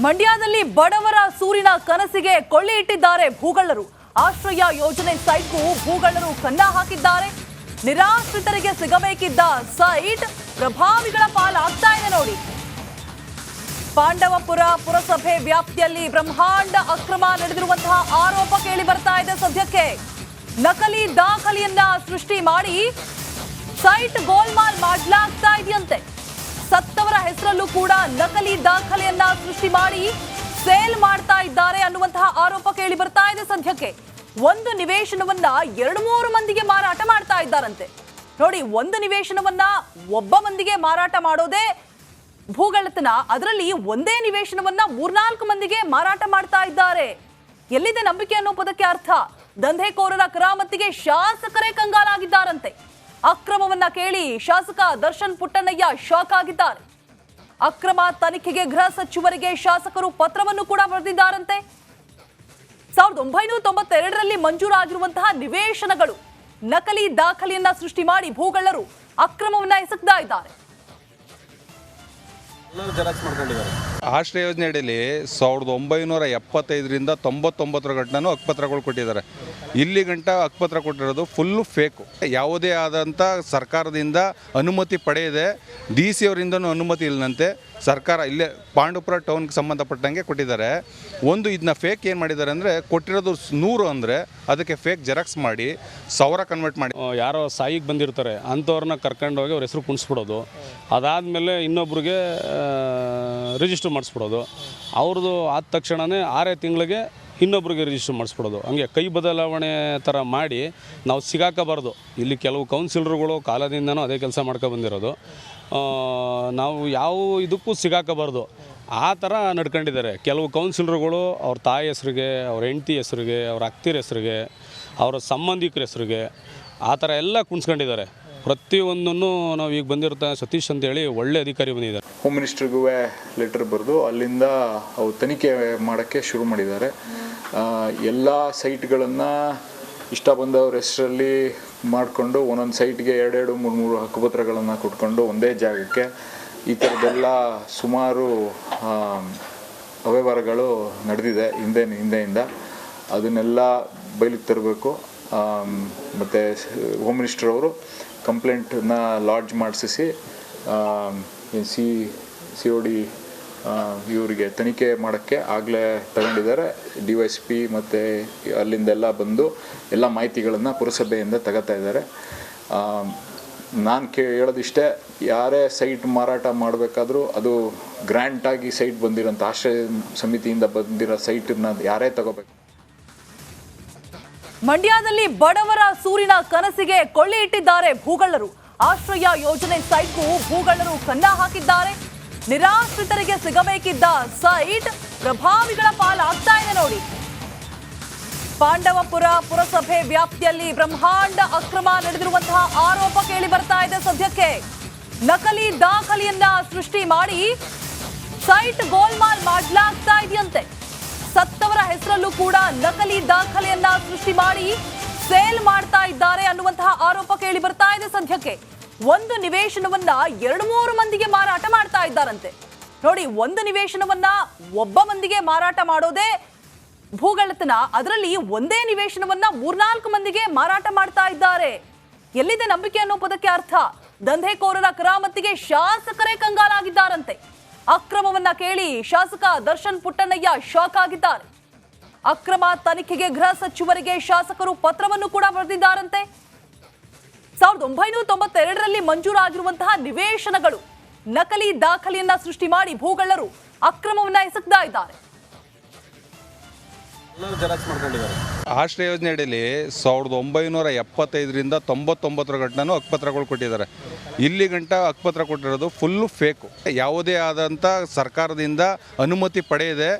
ಮಂಡ್ಯದಲ್ಲಿ ಬಡವರ ಸೂರಿನ ಕನಸಿಗೆ ಕೊಳ್ಳಿ ಇಟ್ಟಿದ್ದಾರೆ ಭೂಗಳ್ಳರು. ಆಶ್ರಯ ಯೋಜನೆ ಸೈಟ್ಗೂ ಭೂಗಳ್ಳರು ಕನ್ನ ಹಾಕಿದ್ದಾರೆ. ನಿರಾಶ್ರಿತರಿಗೆ ಸಿಗಬೇಕಿದ್ದ ಸೈಟ್ ಪ್ರಭಾವಿಗಳ ಪಾಲಾಗ್ತಾ ಇದೆ ನೋಡಿ. ಪಾಂಡವಪುರ ಪುರಸಭೆ ವ್ಯಾಪ್ತಿಯಲ್ಲಿ ಬ್ರಹ್ಮಾಂಡ ಅಕ್ರಮ ನಡೆದಿರುವಂತಹ ಆರೋಪ ಕೇಳಿ ಬರ್ತಾ ಇದೆ. ಸದ್ಯಕ್ಕೆ ನಕಲಿ ದಾಖಲೆಯನ್ನ ಸೃಷ್ಟಿ ಮಾಡಿ ಸೈಟ್ ಗೋಲ್ಮಾಲ್ ಮಾಡಲಾಗ್ತಾ ಇದೆಯಂತೆ. ಸತ್ತವರ ಹೆಸರಲ್ಲೂ ಕೂಡ ನಕಲಿ ದಾಖಲೆಯನ್ನ ಸೃಷ್ಟಿ ಮಾಡಿ ಸೇಲ್ ಮಾಡ್ತಾ ಇದ್ದಾರೆ ಅನ್ನುವಂತಹ ಆರೋಪ ಕೇಳಿ ಬರ್ತಾ ಇದೆ. ಸದ್ಯಕ್ಕೆ ಒಂದು ನಿವೇಶನವನ್ನ 2-3 ಮಂದಿಗೆ ಮಾರಾಟ ಮಾಡ್ತಾ ಇದ್ದಾರಂತೆ ನೋಡಿ. ಒಂದು ನಿವೇಶನವನ್ನ ಒಬ್ಬ ಮಂದಿಗೆ ಮಾರಾಟ ಮಾಡೋದೇ ಭೂಗಳ್ಳತನ. ಅದರಲ್ಲಿ ಒಂದೇ ನಿವೇಶನವನ್ನ 3-4 ಮಂದಿಗೆ ಮಾರಾಟ ಮಾಡ್ತಾ ಇದ್ದಾರೆ. ಎಲ್ಲಿದೆ ನಂಬಿಕೆ ಅನ್ನೋ ಪದಕ್ಕೆ ಅರ್ಥ? ದಂಧೆಕೋರರ ಕರಾಮತ್ತಿಗೆ ಶಾಸಕರೇ ಕಂಗಾಲಾಗಿದ್ದಾರಂತೆ. ಅಕ್ರಮವನ್ನ ಕೇಳಿ ಶಾಸಕ ದರ್ಶನ್ ಪುಟ್ಟಣ್ಣಯ್ಯ ಶಾಕ್ ಆಗಿದ್ದಾರೆ. ಅಕ್ರಮ ತನಿಖೆಗೆ ಗೃಹ ಸಚಿವರಿಗೆ ಶಾಸಕರು ಪತ್ರವನ್ನು ಕೂಡ ಬರೆದಿದ್ದಾರಂತೆ. 1992ರಲ್ಲಿ ಮಂಜೂರಾಗಿರುವಂತಹ ನಿವೇಶನಗಳು ನಕಲಿ ದಾಖಲೆಯನ್ನ ಸೃಷ್ಟಿ ಮಾಡಿ ಭೂಗಳ್ಳರು ಅಕ್ರಮವನ್ನ ಎಸಗ್ತಾ ಇದ್ದಾರೆ. ಆಶ್ರಯ ಯೋಜನೆ ಅಡಿಯಲ್ಲಿ 1975ರಿಂದ 99 ಗಂಟನೂ ಹಕ್ಕುಪತ್ರಗಳು ಕೊಟ್ಟಿದ್ದಾರೆ. ಇಲ್ಲಿ ಗಂಟ ಹಕ್ಕುಪತ್ರ ಕೊಟ್ಟಿರೋದು ಫುಲ್ಲು ಫೇಕು. ಯಾವುದೇ ಆದಂಥ ಸರ್ಕಾರದಿಂದ ಅನುಮತಿ ಪಡೆಯದೆ DC ಅವರಿಂದನೂ ಅನುಮತಿ ಇಲ್ಲದಂತೆ ಸರ್ಕಾರ ಇಲ್ಲೇ ಪಾಂಡವಪುರ ಟೌನ್ಗೆ ಸಂಬಂಧಪಟ್ಟಂಗೆ ಕೊಟ್ಟಿದ್ದಾರೆ. ಇದನ್ನ ಫೇಕ್ ಏನು ಮಾಡಿದ್ದಾರೆ ಅಂದರೆ, ಕೊಟ್ಟಿರೋದು 100 ಅಂದರೆ ಅದಕ್ಕೆ ಫೇಕ್ ಜೆರಾಕ್ಸ್ ಮಾಡಿ 1000 ಕನ್ವರ್ಟ್ ಮಾಡಿ ಯಾರೋ ಸಾಯಿಗೆ ಬಂದಿರ್ತಾರೆ ಅಂಥವ್ರನ್ನ ಕರ್ಕೊಂಡೋಗಿ ಅವ್ರ ಹೆಸರು ಕುಣಿಸ್ಬಿಡೋದು. ಅದಾದಮೇಲೆ ಇನ್ನೊಬ್ರಿಗೆ ರಿಜಿಸ್ಟರ್ ಮಾಡಿಸ್ಬಿಡೋದು. ಅವ್ರದ್ದು ಆದ ತಕ್ಷಣವೇ 6 ತಿಂಗಳಿಗೆ ಇನ್ನೊಬ್ರಿಗೆ ರಿಜಿಸ್ಟರ್ ಮಾಡಿಸ್ಬಿಡೋದು. ಹಂಗೆ ಕೈ ಬದಲಾವಣೆ ಥರ ಮಾಡಿ ನಾವು ಸಿಗಾಕಬಾರ್ದು. ಇಲ್ಲಿ ಕೆಲವು ಕೌನ್ಸಿಲರ್ಗಳು ಕಾಲದಿಂದನೂ ಅದೇ ಕೆಲಸ ಬಂದಿರೋದು. ನಾವು ಯಾವ ಇದಕ್ಕೂ ಸಿಗಾಕಬಾರ್ದು ಆ ಥರ ನಡ್ಕೊಂಡಿದ್ದಾರೆ. ಕೆಲವು ಕೌನ್ಸಿಲರ್ಗಳು ಅವ್ರ ತಾಯಿ ಹೆಸ್ರಿಗೆ, ಅವ್ರ ಹೆಂಡತಿ ಹೆಸ್ರಿಗೆ, ಅವ್ರ ಅತ್ತಿರ ಹೆಸ್ರಿಗೆ, ಅವರ ಸಂಬಂಧಿಕರ ಹೆಸ್ರಿಗೆ ಆ ಥರ ಎಲ್ಲ ಕುಣಿಸ್ಕೊಂಡಿದ್ದಾರೆ. ಪ್ರತಿಯೊಂದನ್ನು ನಾವು ಈಗ ಬಂದಿರ್ತಾ ಸತೀಶ್ ಅಂತೇಳಿ ಒಳ್ಳೆ ಅಧಿಕಾರಿ ಬಂದಿದ್ದಾರೆ. ಹೋಮ್ ಮಿನಿಸ್ಟ್ರಿಗೂ ಲೆಟರ್ ಬರೆದು ಅಲ್ಲಿಂದ ಅವ್ರು ತನಿಖೆ ಮಾಡೋಕ್ಕೆ ಶುರು ಮಾಡಿದ್ದಾರೆ. ಎಲ್ಲ ಸೈಟ್ಗಳನ್ನು ಇಷ್ಟ ಬಂದವ್ರ ಹೆಸರಲ್ಲಿ ಮಾಡಿಕೊಂಡು ಒಂದೊಂದು ಸೈಟ್ಗೆ 2-3 ಹಕ್ಕುಪತ್ರಗಳನ್ನು ಕೊಟ್ಕೊಂಡು ಒಂದೇ ಜಾಗಕ್ಕೆ ಈ ಥರದ್ದೆಲ್ಲ ಸುಮಾರು ಅವ್ಯವಹಾರಗಳು ನಡೆದಿದೆ ಹಿಂದೆಯಿಂದ. ಅದನ್ನೆಲ್ಲ ಬಯಲಿಗೆ ತರಬೇಕು. ಮತ್ತು ಹೋಮ್ ಮಿನಿಸ್ಟರ್ ಅವರು ಕಂಪ್ಲೇಂಟನ್ನ ಲಾಡ್ಜ್ ಮಾಡಿಸಿ COD ಇವರಿಗೆ ತನಿಖೆ ಮಾಡೋಕ್ಕೆ ಆಗಲೇ ತಗೊಂಡಿದ್ದಾರೆ. DYSP ಮತ್ತು ಅಲ್ಲಿಂದೆಲ್ಲ ಬಂದು ಎಲ್ಲ ಮಾಹಿತಿಗಳನ್ನು ಪುರಸಭೆಯಿಂದ ತಗೋತಾ ಇದ್ದಾರೆ. ನಾನು ಹೇಳೋದಿಷ್ಟೇ, ಯಾರೇ ಸೈಟ್ ಮಾರಾಟ ಮಾಡಬೇಕಾದ್ರೂ ಅದು ಗ್ರ್ಯಾಂಟಾಗಿ ಸೈಟ್ ಬಂದಿರೋಂಥ ಆಶ್ರಯ ಸಮಿತಿಯಿಂದ ಬಂದಿರೋ ಸೈಟನ್ನ ಯಾರೇ ತಗೋಬೇಕು. ಮಂಡ್ಯದಲ್ಲಿ ಬಡವರ ಸೂರಿನ ಕನಸಿಗೆ ಕೊಳ್ಳಿ ಇಟ್ಟಿದ್ದಾರೆ ಭೂಗಳ್ಳರು. ಆಶ್ರಯ ಯೋಜನೆ ಸೈಟ್ಗೂ ಭೂಗಳ್ಳರು ಕನ್ನ ಹಾಕಿದ್ದಾರೆ. ನಿರಾಶ್ರಿತರಿಗೆ ಸಿಗಬೇಕಿದ್ದ ಸೈಟ್ ಪ್ರಭಾವಿಗಳ ಪಾಲಾಗ್ತಾ ಇದೆ ನೋಡಿ. ಪಾಂಡವಪುರ ಪುರಸಭೆ ವ್ಯಾಪ್ತಿಯಲ್ಲಿ ಬ್ರಹ್ಮಾಂಡ ಅಕ್ರಮ ನಡೆದಿರುವಂತಹ ಆರೋಪ ಕೇಳಿ ಬರ್ತಾ ಇದೆ. ಸದ್ಯಕ್ಕೆ ನಕಲಿ ದಾಖಲೆಯನ್ನ ಸೃಷ್ಟಿ ಮಾಡಿ ಸೈಟ್ ಗೋಲ್ಮಾಲ್ ಮಾಡಲಾಗ್ತಾ ಇದೆಯಂತೆ. ಸತ್ತವರ ಹೆಸರಲ್ಲೂ ಕೂಡ ನಕಲಿ ದಾಖಲೆಯನ್ನ ಸೃಷ್ಟಿ ಮಾಡಿ ಸೇಲ್ ಮಾಡ್ತಾ ಇದ್ದಾರೆ ಅನ್ನುವಂತಹ ಆರೋಪ ಕೇಳಿ ಬರ್ತಾ ಇದೆ. ಸದ್ಯಕ್ಕೆ ಒಂದು ನಿವೇಶನವನ್ನ 2-3 ಮಂದಿಗೆ ಮಾರಾಟ ಮಾಡ್ತಾ ಇದ್ದಾರಂತೆ ನೋಡಿ. ಒಂದು ನಿವೇಶನವನ್ನ ಒಬ್ಬ ಮಂದಿಗೆ ಮಾರಾಟ ಮಾಡೋದೇ ಭೂಗಳ್ಳತನ. ಅದರಲ್ಲಿ ಒಂದೇ ನಿವೇಶನವನ್ನ 3-4 ಮಂದಿಗೆ ಮಾರಾಟ ಮಾಡ್ತಾ ಇದ್ದಾರೆ. ಎಲ್ಲಿದೆ ನಂಬಿಕೆ ಅನ್ನೋ ಪದಕ್ಕೆ ಅರ್ಥ? ದಂಧೆಕೋರರ ಕರಾಮತ್ತಿಗೆ ಶಾಸಕರೇ ಕಂಗಾಲಾಗಿದ್ದಾರಂತೆ. ಅಕ್ರಮವನ್ನ ಕೇಳಿ ಶಾಸಕ ದರ್ಶನ್ ಪುಟ್ಟಣ್ಣಯ್ಯ ಶಾಕ್ ಆಗಿದ್ದಾರೆ. ಅಕ್ರಮ ತನಿಖೆಗೆ ಗೃಹ ಸಚಿವರಿಗೆ ಶಾಸಕರು ಪತ್ರವನ್ನು ಕೂಡ ಬರೆದಿದ್ದಾರಂತೆ. 1992ರಲ್ಲಿ ಮಂಜೂರಾಗಿರುವಂತಹ ನಿವೇಶನಗಳು ನಕಲಿ ದಾಖಲೆಯನ್ನ ಸೃಷ್ಟಿ ಮಾಡಿ ಭೂಗಳ್ಳರು ಅಕ್ರಮವನ್ನ ಎಸಗ್ತಾ ಇದ್ದಾರೆ. ಆಶ್ರಯ ಯೋಜನೆ ಅಡಿಯಲ್ಲಿ 1975ರಿಂದ 99 ಗಂಟನೂ ಹಕ್ಕುಪತ್ರಗಳು ಕೊಟ್ಟಿದ್ದಾರೆ. ಇಲ್ಲಿ ಗಂಟ ಹಕ್ಕುಪತ್ರ ಕೊಟ್ಟಿರೋದು ಫುಲ್ಲು ಫೇಕು. ಯಾವುದೇ ಆದಂಥ ಸರ್ಕಾರದಿಂದ ಅನುಮತಿ ಪಡೆಯದೆ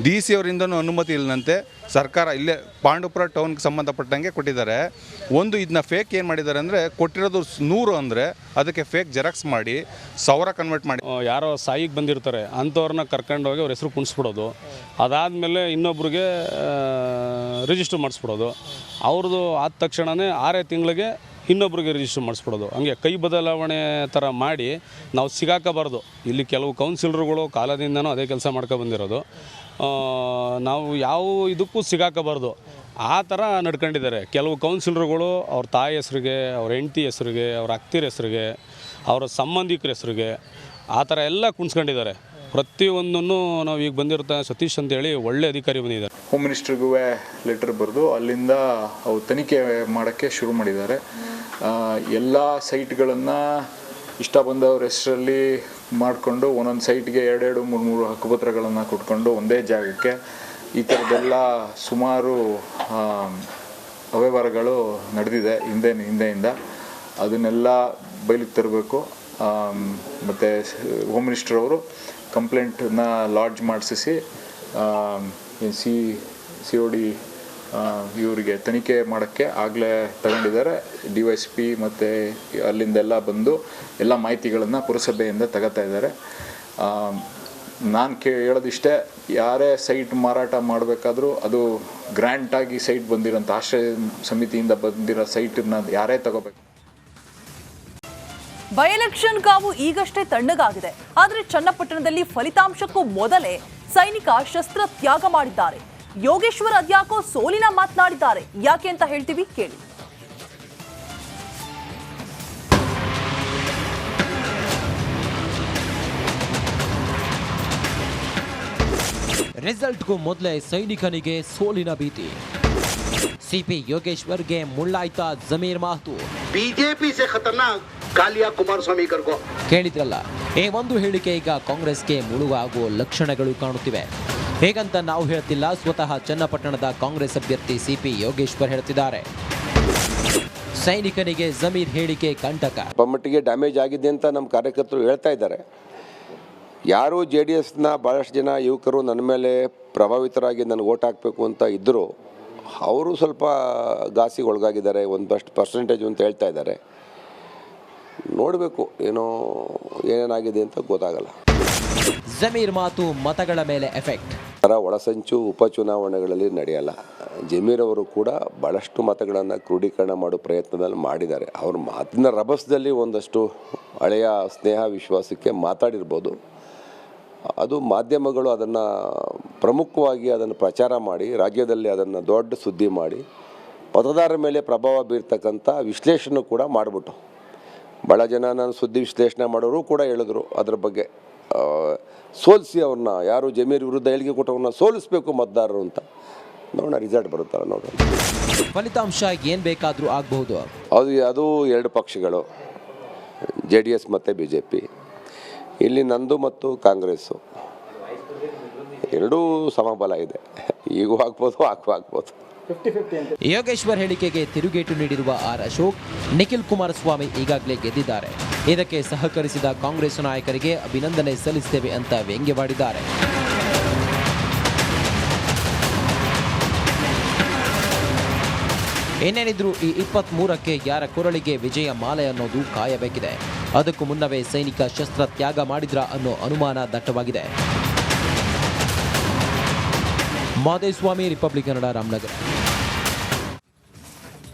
DC ಅವರಿಂದನೂ ಅನುಮತಿ ಇಲ್ಲದಂತೆ ಸರ್ಕಾರ ಇಲ್ಲೇ ಪಾಂಡವಪುರ ಟೌನ್ಗೆ ಸಂಬಂಧಪಟ್ಟಂಗೆ ಕೊಟ್ಟಿದ್ದಾರೆ. ಇದನ್ನ ಫೇಕ್ ಏನು ಮಾಡಿದ್ದಾರೆ ಅಂದರೆ, ಕೊಟ್ಟಿರೋದು 100 ಅಂದರೆ ಅದಕ್ಕೆ ಫೇಕ್ ಜೆರಾಕ್ಸ್ ಮಾಡಿ 1000 ಕನ್ವರ್ಟ್ ಮಾಡಿ ಯಾರೋ ಸಾಯಿಗೆ ಬಂದಿರ್ತಾರೆ ಅಂಥವ್ರನ್ನ ಕರ್ಕೊಂಡೋಗಿ ಅವ್ರ ಹೆಸರು ಕುಣಿಸ್ಬಿಡೋದು. ಅದಾದಮೇಲೆ ಇನ್ನೊಬ್ರಿಗೆ ರಿಜಿಸ್ಟರ್ ಮಾಡಿಸ್ಬಿಡೋದು. ಅವ್ರದ್ದು ಆದ ತಕ್ಷಣವೇ 6 ತಿಂಗಳಿಗೆ ಇನ್ನೊಬ್ರಿಗೆ ರಿಜಿಸ್ಟರ್ ಮಾಡಿಸ್ಬಿಡೋದು. ಹಂಗೆ ಕೈ ಬದಲಾವಣೆ ಥರ ಮಾಡಿ ನಾವು ಸಿಗಾಕಬಾರ್ದು. ಇಲ್ಲಿ ಕೆಲವು ಕೌನ್ಸಿಲರ್ಗಳು ಕಾಲದಿಂದನೂ ಅದೇ ಕೆಲಸ ಬಂದಿರೋದು. ನಾವು ಯಾವ ಇದಕ್ಕೂ ಸಿಗಾಕಬಾರ್ದು ಆ ಥರ ನಡ್ಕೊಂಡಿದ್ದಾರೆ. ಕೆಲವು ಕೌನ್ಸಿಲರ್ಗಳು ಅವ್ರ ತಾಯಿ ಹೆಸ್ರಿಗೆ, ಅವ್ರ ಹೆಂಡತಿ ಹೆಸ್ರಿಗೆ, ಅವ್ರ ಅತ್ತಿರ ಹೆಸ್ರಿಗೆ, ಅವರ ಸಂಬಂಧಿಕರ ಹೆಸ್ರಿಗೆ ಆ ಥರ ಎಲ್ಲ ಕುಣಿಸ್ಕೊಂಡಿದ್ದಾರೆ. ಪ್ರತಿಯೊಂದನ್ನು ನಾವು ಈಗ ಬಂದಿರ್ತಾ ಸತೀಶ್ ಅಂತೇಳಿ ಒಳ್ಳೆ ಅಧಿಕಾರಿ ಬಂದಿದ್ದಾರೆ. ಹೋಮ್ ಮಿನಿಸ್ಟ್ರಿಗೂ ಲೆಟರ್ ಬರೆದು ಅಲ್ಲಿಂದ ಅವ್ರು ತನಿಖೆ ಮಾಡೋಕ್ಕೆ ಶುರು ಮಾಡಿದ್ದಾರೆ. ಎಲ್ಲ ಸೈಟ್ಗಳನ್ನು ಇಷ್ಟ ಬಂದವ್ರ ಹೆಸರಲ್ಲಿ ಮಾಡಿಕೊಂಡು ಒಂದೊಂದು ಸೈಟ್ಗೆ 2-3 ಹಕ್ಕುಪತ್ರಗಳನ್ನು ಕೊಟ್ಕೊಂಡು ಒಂದೇ ಜಾಗಕ್ಕೆ ಈ ಥರದ್ದೆಲ್ಲ ಸುಮಾರು ಅವ್ಯವಹಾರಗಳು ನಡೆದಿದೆ ಹಿಂದೆಯಿಂದ. ಅದನ್ನೆಲ್ಲ ಬಯಲಿಗೆ ತರಬೇಕು. ಮತ್ತು ಹೋಮ್ ಮಿನಿಸ್ಟರ್ ಅವರು ಕಂಪ್ಲೇಂಟನ್ನ ಲಾಡ್ಜ್ ಮಾಡಿಸಿ COD ಇವರಿಗೆ ತನಿಖೆ ಮಾಡೋಕ್ಕೆ ಆಗಲೇ ತಗೊಂಡಿದ್ದಾರೆ. DYSP ಮತ್ತು ಅಲ್ಲಿಂದೆಲ್ಲ ಬಂದು ಎಲ್ಲ ಮಾಹಿತಿಗಳನ್ನು ಪುರಸಭೆಯಿಂದ ತಗೋತಾ ಇದ್ದಾರೆ. ನಾನು ಹೇಳೋದಿಷ್ಟೇ, ಯಾರೇ ಸೈಟ್ ಮಾರಾಟ ಮಾಡಬೇಕಾದ್ರೂ ಅದು ಗ್ರ್ಯಾಂಟಾಗಿ ಸೈಟ್ ಬಂದಿರೋಂಥ ಆಶ್ರಯ ಸಮಿತಿಯಿಂದ ಬಂದಿರೋ ಸೈಟನ್ನು ಯಾರೇ ತಗೋಬೇಕು. ಬೈ ಎಲೆಕ್ಷನ್ ಕಾವು ಈಗಷ್ಟೇ ತಣ್ಣಗಾಗಿದೆ. ಆದರೆ ಚನ್ನಪಟ್ಟಣದಲ್ಲಿ ಫಲಿತಾಂಶಕ್ಕೂ ಮೊದಲೇ ಸೈನಿಕ ಶಸ್ತ್ರ ತ್ಯಾಗ ಮಾಡಿದ್ದಾರೆ. ಯೋಗೇಶ್ವರ್ ಅದ್ಯಾಕೋ ಸೋಲಿನ ಮಾತನಾಡಿದ್ದಾರೆ. ಯಾಕೆ ಅಂತ ಹೇಳ್ತೀವಿ, ಕೇಳಿ. ರಿಸಲ್ಟ್ಗೂ ಮೊದಲೇ ಸೈನಿಕನಿಗೆ ಸೋಲಿನ ಭೀತಿ. ಸಿಪಿ ಯೋಗೇಶ್ವರ್ಗೆ ಮುಳ್ಳಾಯ್ತಾ ಜಮೀರ್ ಮಾತು. ಬಿಜೆಪಿ ಸೆ ಖತರ್ನಾಕ್ ಕಾಲಿಯಾ ಕುಮಾರಸ್ವಾಮಿ ಕರ್ಕೋ. ಕೇಳಿದ್ರಲ್ಲ, ಈ ಒಂದು ಹೇಳಿಕೆ ಈಗ ಕಾಂಗ್ರೆಸ್ಗೆ ಮುಳುವಾಗುವ ಲಕ್ಷಣಗಳು ಕಾಣುತ್ತಿವೆ. ಹೇಗಂತ ನಾವು ಹೇಳ್ತಿಲ್ಲ, ಸ್ವತಃ ಚನ್ನಪಟ್ಟಣದ ಕಾಂಗ್ರೆಸ್ ಅಭ್ಯರ್ಥಿ ಸಿಪಿ ಯೋಗೇಶ್ವರ್ ಹೇಳ್ತಿದ್ದಾರೆ. ಸೈನಿಕನಿಗೆ ಜಮೀರ್ ಹೇಳಿಕೆ ಕಂಟಕ. ಮಟ್ಟಿಗೆ ಡ್ಯಾಮೇಜ್ ಆಗಿದೆ ಅಂತ ನಮ್ಮ ಕಾರ್ಯಕರ್ತರು ಹೇಳ್ತಾ ಇದ್ದಾರೆ. ಯಾರು JDSನ ಭಾಳಷ್ಟು ಜನ ಯುವಕರು ನನ್ನ ಮೇಲೆ ಪ್ರಭಾವಿತರಾಗಿ ನನಗೆ ಓಟ್ ಹಾಕಬೇಕು ಅಂತ ಇದ್ದರು, ಅವರು ಸ್ವಲ್ಪ ಘಾಸಿಗೆ ಒಳಗಾಗಿದ್ದಾರೆ. ಒಂದಷ್ಟು ಪರ್ಸೆಂಟೇಜ್ ಅಂತ ಹೇಳ್ತಾ ಇದ್ದಾರೆ. ನೋಡಬೇಕು ಏನೇನಾಗಿದೆ ಅಂತ ಗೊತ್ತಾಗಲ್ಲ. ಜಮೀರ್ ಮಾತು ಮತಗಳ ಮೇಲೆ ಎಫೆಕ್ಟ್. ಒಳಸಂಚು ಉಪಚುನಾವಣೆಗಳಲ್ಲಿ ನಡೆಯಲ್ಲ. ಜಮೀರ್ ಅವರು ಕೂಡ ಭಾಳಷ್ಟು ಮತಗಳನ್ನು ಕ್ರೋಢೀಕರಣ ಮಾಡೋ ಪ್ರಯತ್ನದಲ್ಲಿ ಮಾಡಿದ್ದಾರೆ. ಅವ್ರ ಮಾತಿನ ರಭಸದಲ್ಲಿ ಒಂದಷ್ಟು ಹಳೆಯ ಸ್ನೇಹ ವಿಶ್ವಾಸಕ್ಕೆ ಮಾತಾಡಿರ್ಬೋದು. ಅದು ಮಾಧ್ಯಮಗಳು ಅದನ್ನು ಪ್ರಮುಖವಾಗಿ ಅದನ್ನು ಪ್ರಚಾರ ಮಾಡಿ ರಾಜ್ಯದಲ್ಲಿ ಅದನ್ನು ದೊಡ್ಡ ಸುದ್ದಿ ಮಾಡಿ ಮತದಾರರ ಮೇಲೆ ಪ್ರಭಾವ ಬೀರ್ತಕ್ಕಂಥ ವಿಶ್ಲೇಷಣೆ ಕೂಡ ಮಾಡಿಬಿಟ್ಟು ಭಾಳ ಜನ ನಾನು ಸುದ್ದಿ ವಿಶ್ಲೇಷಣೆ ಮಾಡೋರು ಕೂಡ ಹೇಳಿದ್ರು ಅದ್ರ ಬಗ್ಗೆ. ಸೋಲಿಸಿ ಅವ್ರನ್ನ, ಯಾರು ಜಮೀರ್ ವಿರುದ್ಧ ಹೇಳಿಕೆ ಕೊಟ್ಟವ್ರನ್ನ ಸೋಲಿಸಬೇಕು ಮತದಾರರು ಅಂತ. ನೋಡೋಣ ರಿಸಲ್ಟ್ ಬರುತ್ತಲ್ಲ, ನೋಡೋಣ. ಫಲಿತಾಂಶ ಏನು ಬೇಕಾದರೂ ಆಗಬಹುದು. ಅದು 2 ಪಕ್ಷಗಳು, JDS ಮತ್ತು BJP. ಇಲ್ಲಿ ನಂದು ಮತ್ತು ಕಾಂಗ್ರೆಸ್ಸು ಎರಡೂ ಸಮಬಲ ಇದೆ. ಈಗೂ ಆಗ್ಬೋದು, ಆಗ್ಬೋದು. ಯೋಗೇಶ್ವರ್ ಹೇಳಿಕೆಗೆ ತಿರುಗೇಟು ನೀಡಿರುವ ಅಶೋಕ್, ನಿಖಿಲ್ ಕುಮಾರಸ್ವಾಮಿ ಈಗಾಗಲೇ ಗೆದ್ದಿದ್ದಾರೆ. ಇದಕ್ಕೆ ಸಹಕರಿಸಿದ ಕಾಂಗ್ರೆಸ್ ನಾಯಕರಿಗೆ ಅಭಿನಂದನೆ ಸಲ್ಲಿಸುತ್ತೇವೆ ಅಂತ ವ್ಯಂಗ್ಯವಾಡಿದ್ದಾರೆ. ಏನೇನಿದ್ರು ಈ 23ಕ್ಕೆ ಯಾರ ಕೊರಳಿಗೆ ವಿಜಯ ಮಾಲೆ ಅನ್ನೋದು ಕಾಯಬೇಕಿದೆ. ಅದಕ್ಕೂ ಮುನ್ನವೇ ಸೈನಿಕ ಶಸ್ತ್ರ ತ್ಯಾಗ ಮಾಡಿದ್ರ ಅನ್ನೋ ಅನುಮಾನ ದಟ್ಟವಾಗಿದೆ. ಮಾದೇಸ್ವಾಮಿ, ರಿಪಬ್ಲಿಕ್ ಕನ್ನಡ, ರಾಮನಗರ.